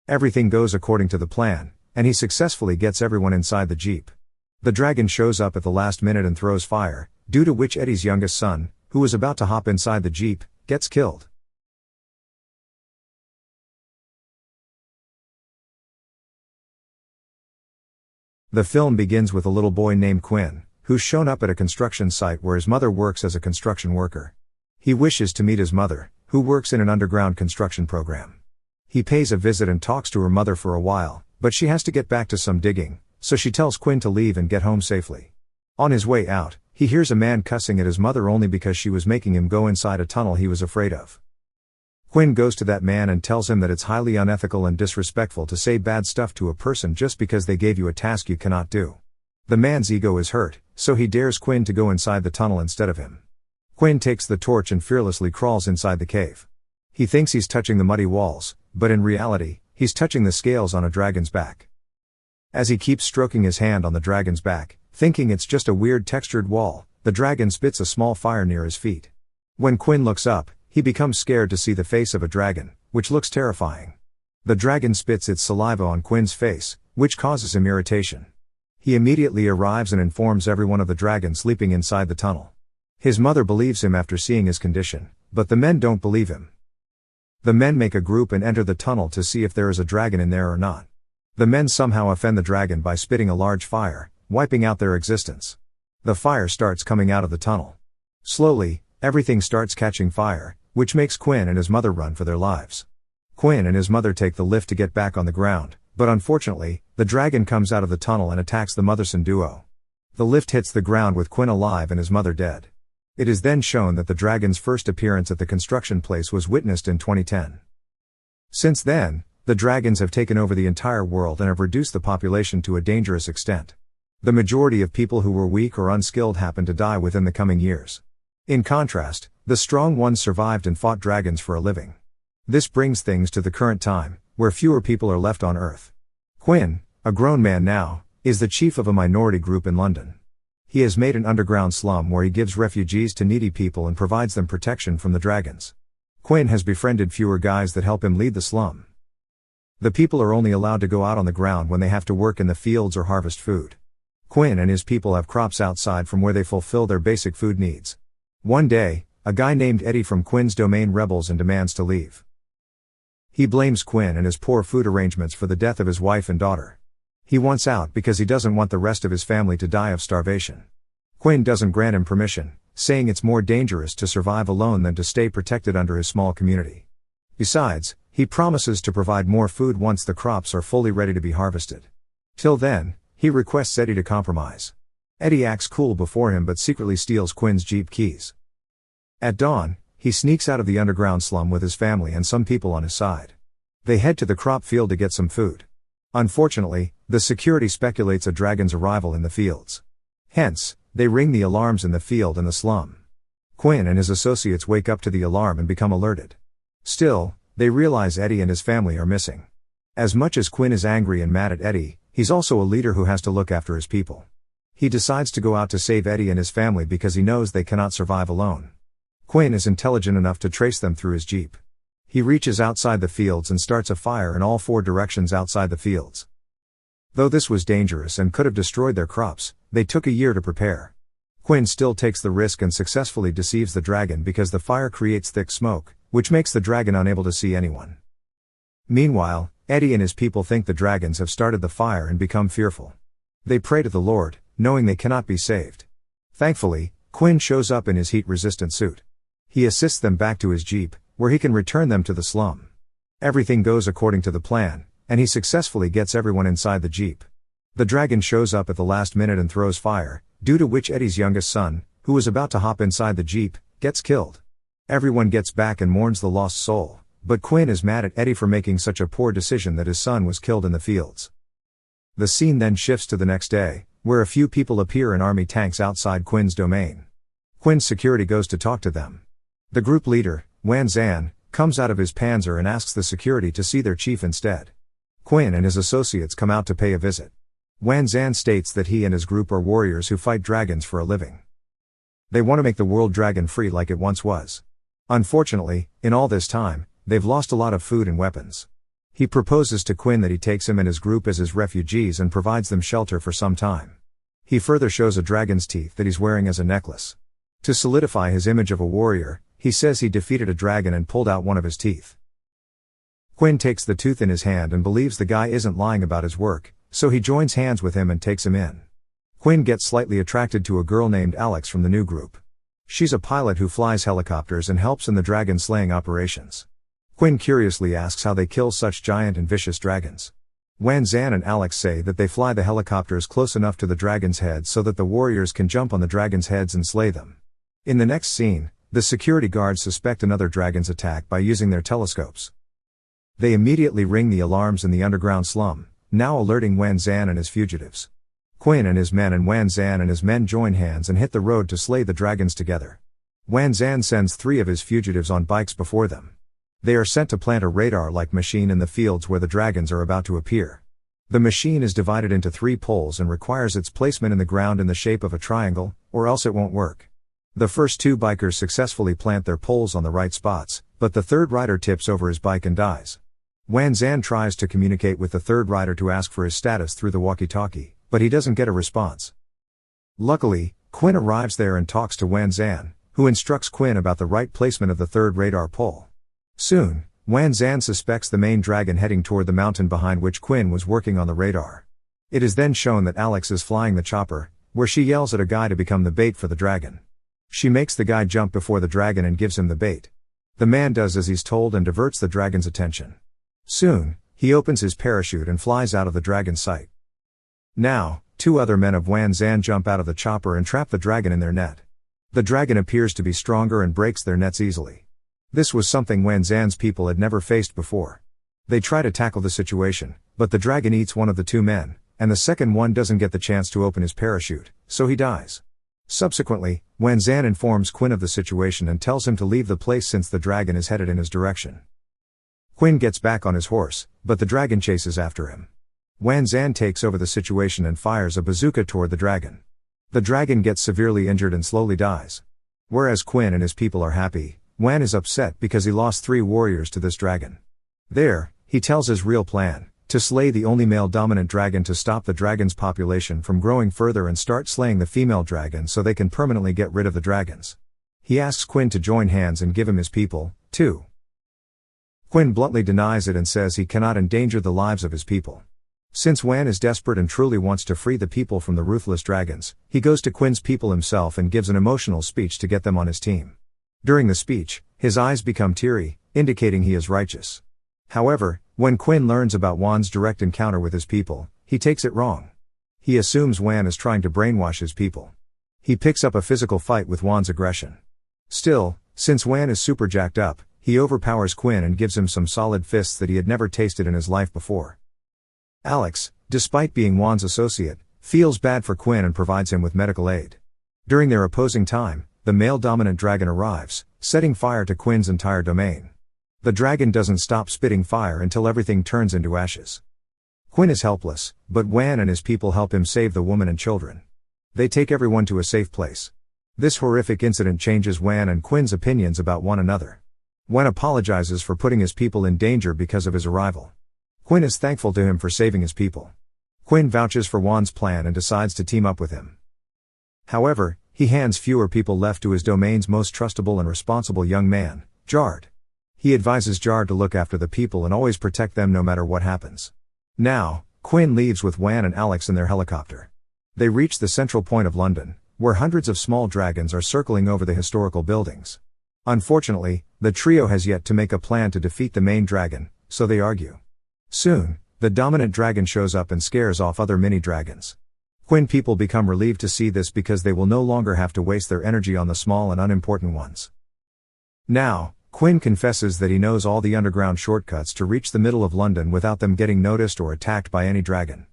Everything goes according to the plan, and he successfully gets everyone inside the jeep. The dragon shows up at the last minute and throws fire, due to which Eddie's youngest son, who was about to hop inside the jeep, gets killed. The film begins with a little boy named Quinn, who's shown up at a construction site where his mother works as a construction worker. He wishes to meet his mother, who works in an underground construction program. He pays a visit and talks to her mother for a while, but she has to get back to some digging, so she tells Quinn to leave and get home safely. On his way out, he hears a man cussing at his mother only because she was making him go inside a tunnel he was afraid of. Quinn goes to that man and tells him that it's highly unethical and disrespectful to say bad stuff to a person just because they gave you a task you cannot do. The man's ego is hurt, so he dares Quinn to go inside the tunnel instead of him. Quinn takes the torch and fearlessly crawls inside the cave. He thinks he's touching the muddy walls, but in reality, he's touching the scales on a dragon's back. As he keeps stroking his hand on the dragon's back, thinking it's just a weird textured wall, the dragon spits a small fire near his feet. When Quinn looks up, he becomes scared to see the face of a dragon, which looks terrifying. The dragon spits its saliva on Quinn's face, which causes him irritation. He immediately arrives and informs everyone of the dragon sleeping inside the tunnel. His mother believes him after seeing his condition, but the men don't believe him. The men make a group and enter the tunnel to see if there is a dragon in there or not. The men somehow offend the dragon by spitting a large fire, wiping out their existence. The fire starts coming out of the tunnel. Slowly, everything starts catching fire, which makes Quinn and his mother run for their lives. Quinn and his mother take the lift to get back on the ground, but unfortunately, the dragon comes out of the tunnel and attacks the mother-son duo. The lift hits the ground with Quinn alive and his mother dead. It is then shown that the dragon's first appearance at the construction place was witnessed in 2010. Since then, the dragons have taken over the entire world and have reduced the population to a dangerous extent. The majority of people who were weak or unskilled happen to die within the coming years. In contrast, the strong ones survived and fought dragons for a living. This brings things to the current time, where fewer people are left on Earth. Quinn, a grown man now, is the chief of a minority group in London. He has made an underground slum where he gives refugees to needy people and provides them protection from the dragons. Quinn has befriended fewer guys that help him lead the slum. The people are only allowed to go out on the ground when they have to work in the fields or harvest food. Quinn and his people have crops outside from where they fulfill their basic food needs. One day, a guy named Eddie from Quinn's domain rebels and demands to leave. He blames Quinn and his poor food arrangements for the death of his wife and daughter. He wants out because he doesn't want the rest of his family to die of starvation. Quinn doesn't grant him permission, saying it's more dangerous to survive alone than to stay protected under his small community. Besides, he promises to provide more food once the crops are fully ready to be harvested. Till then, he requests Eddie to compromise. Eddie acts cool before him but secretly steals Quinn's Jeep keys. At dawn, he sneaks out of the underground slum with his family and some people on his side. They head to the crop field to get some food. Unfortunately, the security speculates a dragon's arrival in the fields. Hence, they ring the alarms in the field and the slum. Quinn and his associates wake up to the alarm and become alerted. Still, they realize Eddie and his family are missing. As much as Quinn is angry and mad at Eddie, he's also a leader who has to look after his people. He decides to go out to save Eddie and his family because he knows they cannot survive alone. Quinn is intelligent enough to trace them through his jeep. He reaches outside the fields and starts a fire in all 4 directions outside the fields. Though this was dangerous and could have destroyed their crops, they took a year to prepare. Quinn still takes the risk and successfully deceives the dragon because the fire creates thick smoke, which makes the dragon unable to see anyone. Meanwhile, Eddie and his people think the dragons have started the fire and become fearful. They pray to the Lord, knowing they cannot be saved. Thankfully, Quinn shows up in his heat-resistant suit. He assists them back to his jeep, where he can return them to the slum. Everything goes according to the plan, and he successfully gets everyone inside the jeep. The dragon shows up at the last minute and throws fire, due to which Eddie's youngest son, who was about to hop inside the jeep, gets killed. Everyone gets back and mourns the lost soul, but Quinn is mad at Eddie for making such a poor decision that his son was killed in the fields. The scene then shifts to the next day, where a few people appear in army tanks outside Quinn's domain. Quinn's security goes to talk to them. The group leader, Wan Zan, comes out of his panzer and asks the security to see their chief instead. Quinn and his associates come out to pay a visit. Wan Zan states that he and his group are warriors who fight dragons for a living. They want to make the world dragon-free like it once was. Unfortunately, in all this time, they've lost a lot of food and weapons. He proposes to Quinn that he takes him and his group as his refugees and provides them shelter for some time. He further shows a dragon's teeth that he's wearing as a necklace. To solidify his image of a warrior, he says he defeated a dragon and pulled out one of his teeth. Quinn takes the tooth in his hand and believes the guy isn't lying about his work, so he joins hands with him and takes him in. Quinn gets slightly attracted to a girl named Alex from the new group. She's a pilot who flies helicopters and helps in the dragon slaying operations. Quinn curiously asks how they kill such giant and vicious dragons. Wan Zan and Alex say that they fly the helicopters close enough to the dragon's heads so that the warriors can jump on the dragon's heads and slay them. In the next scene, the security guards suspect another dragon's attack by using their telescopes. They immediately ring the alarms in the underground slum, now alerting Wan Zan and his fugitives. Quinn and his men and Wan Zan and his men join hands and hit the road to slay the dragons together. Wan Zan sends 3 of his fugitives on bikes before them. They are sent to plant a radar-like machine in the fields where the dragons are about to appear. The machine is divided into 3 poles and requires its placement in the ground in the shape of a triangle, or else it won't work. The first 2 bikers successfully plant their poles on the right spots, but the 3rd rider tips over his bike and dies. Wan Zan tries to communicate with the 3rd rider to ask for his status through the walkie-talkie, but he doesn't get a response. Luckily, Quinn arrives there and talks to Wan Zan, who instructs Quinn about the right placement of the 3rd radar pole. Soon, Wan Zan suspects the main dragon heading toward the mountain behind which Quinn was working on the radar. It is then shown that Alex is flying the chopper, where she yells at a guy to become the bait for the dragon. She makes the guy jump before the dragon and gives him the bait. The man does as he's told and diverts the dragon's attention. Soon, he opens his parachute and flies out of the dragon's sight. Now, 2 other men of Wan Zan jump out of the chopper and trap the dragon in their net. The dragon appears to be stronger and breaks their nets easily. This was something Wan Zan's people had never faced before. They try to tackle the situation, but the dragon eats one of the 2 men, and the second one doesn't get the chance to open his parachute, so he dies. Subsequently, Wan Zan informs Quinn of the situation and tells him to leave the place since the dragon is headed in his direction. Quinn gets back on his horse, but the dragon chases after him. Wan Zan takes over the situation and fires a bazooka toward the dragon. The dragon gets severely injured and slowly dies. Whereas Quinn and his people are happy, Wan is upset because he lost 3 warriors to this dragon. There, he tells his real plan, to slay the only male-dominant dragon to stop the dragon's population from growing further and start slaying the female dragon so they can permanently get rid of the dragons. He asks Quinn to join hands and give him his people, too. Quinn bluntly denies it and says he cannot endanger the lives of his people. Since Wan is desperate and truly wants to free the people from the ruthless dragons, he goes to Quinn's people himself and gives an emotional speech to get them on his team. During the speech, his eyes become teary, indicating he is righteous. However, when Quinn learns about Wan's direct encounter with his people, he takes it wrong. He assumes Wan is trying to brainwash his people. He picks up a physical fight with Wan's aggression. Still, since Wan is super jacked up, he overpowers Quinn and gives him some solid fists that he had never tasted in his life before. Alex, despite being Wan's associate, feels bad for Quinn and provides him with medical aid. During their opposing time, the male-dominant dragon arrives, setting fire to Quinn's entire domain. The dragon doesn't stop spitting fire until everything turns into ashes. Quinn is helpless, but Wan and his people help him save the woman and children. They take everyone to a safe place. This horrific incident changes Wan and Quinn's opinions about one another. Wan apologizes for putting his people in danger because of his arrival. Quinn is thankful to him for saving his people. Quinn vouches for Wan's plan and decides to team up with him. However, he hands fewer people left to his domain's most trustable and responsible young man, Jard. He advises Jard to look after the people and always protect them no matter what happens. Now, Quinn leaves with Wan and Alex in their helicopter. They reach the central point of London, where hundreds of small dragons are circling over the historical buildings. Unfortunately, the trio has yet to make a plan to defeat the main dragon, so they argue. Soon, the dominant dragon shows up and scares off other mini-dragons. Quinn people become relieved to see this because they will no longer have to waste their energy on the small and unimportant ones. Now, Quinn confesses that he knows all the underground shortcuts to reach the middle of London without them getting noticed or attacked by any dragon.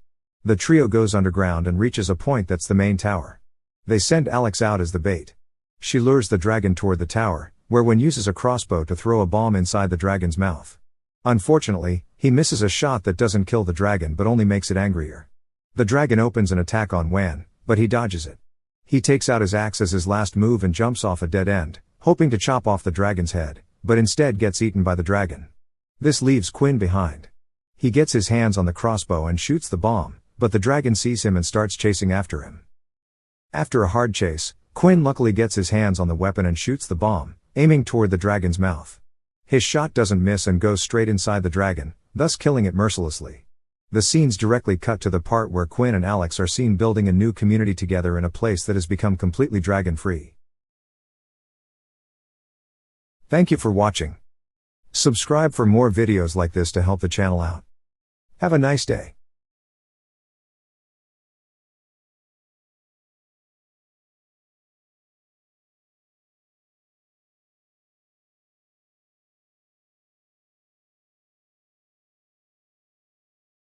The trio goes underground and reaches a point that's the main tower. They send Alex out as the bait. She lures the dragon toward the tower, where Wan uses a crossbow to throw a bomb inside the dragon's mouth. Unfortunately, he misses a shot that doesn't kill the dragon but only makes it angrier. The dragon opens an attack on Wan, but he dodges it. He takes out his axe as his last move and jumps off a dead end, hoping to chop off the dragon's head, but instead gets eaten by the dragon. This leaves Quinn behind. He gets his hands on the crossbow and shoots the bomb, but the dragon sees him and starts chasing after him. After a hard chase, Quinn luckily gets his hands on the weapon and shoots the bomb, aiming toward the dragon's mouth. His shot doesn't miss and goes straight inside the dragon, thus killing it mercilessly. The scenes directly cut to the part where Quinn and Alex are seen building a new community together in a place that has become completely dragon-free. Thank you for watching. Subscribe for more videos like this to help the channel out. Have a nice day.